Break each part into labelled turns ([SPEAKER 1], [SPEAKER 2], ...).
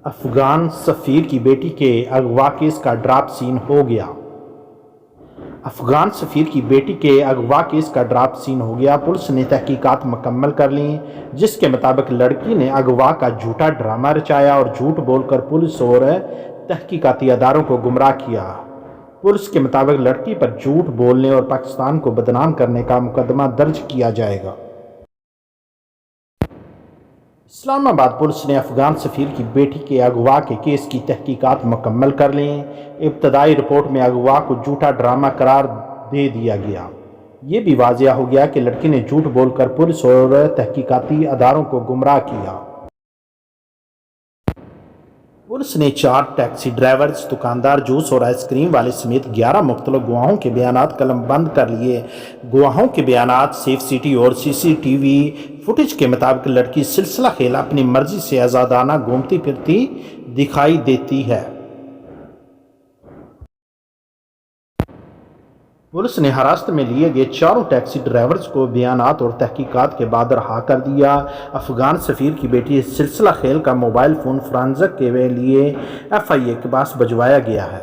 [SPEAKER 1] افغان سفیر کی بیٹی کے اغوا کیس کا ڈراپ سین ہو گیا۔ افغان سفیر کی بیٹی کے اغوا کیس کا ڈراپ سین ہو گیا۔ پولیس نے تحقیقات مکمل کر لیں، جس کے مطابق لڑکی نے اغوا کا جھوٹا ڈرامہ رچایا اور جھوٹ بول کر پولیس اور تحقیقاتی اداروں کو گمراہ کیا۔ پولیس کے مطابق لڑکی پر جھوٹ بولنے اور پاکستان کو بدنام کرنے کا مقدمہ درج کیا جائے گا۔ اسلام آباد پولیس نے افغان سفیر کی بیٹی کے اغوا کے کیس کی تحقیقات مکمل کر لیں۔ ابتدائی رپورٹ میں اغوا کو جھوٹا ڈرامہ قرار دے دیا گیا۔ یہ بھی واضح ہو گیا کہ لڑکی نے جھوٹ بول کر پولیس اور تحقیقاتی اداروں کو گمراہ کیا۔ پولیس نے 4 ٹیکسی ڈرائیورز، دکاندار، جوس اور آئس کریم والے سمیت 11 مختلف گواہوں کے بیانات قلم بند کر لیے۔ گواہوں کے بیانات، سیف سی ٹی اور سی سی ٹی وی فوٹیج کے مطابق لڑکی سلسلہ خیل اپنی مرضی سے آزادانہ گھومتی پھرتی دکھائی دیتی ہے۔ پولیس نے حراست میں لیے گئے 4 ٹیکسی ڈرائیورز کو بیانات اور تحقیقات کے بعد رہا کر دیا۔ افغان سفیر کی بیٹی سلسلہ خیل کا موبائل فون فرانزک کے لیے ایف آئی اے کے پاس بھجوایا گیا ہے۔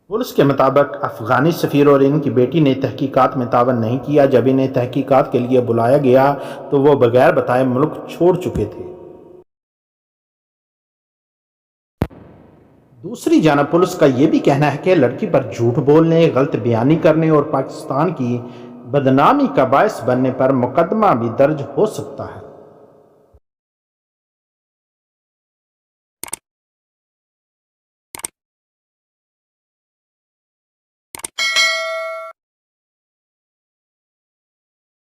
[SPEAKER 1] پولیس کے مطابق افغانی سفیر اور ان کی بیٹی نے تحقیقات میں تعاون نہیں کیا۔ جب انہیں تحقیقات کے لیے بلایا گیا تو وہ بغیر بتائے ملک چھوڑ چکے تھے۔ دوسری جانب پولیس کا یہ بھی کہنا ہے کہ لڑکی پر جھوٹ بولنے، غلط بیانی کرنے اور پاکستان کی بدنامی کا باعث بننے پر مقدمہ بھی درج ہو سکتا ہے۔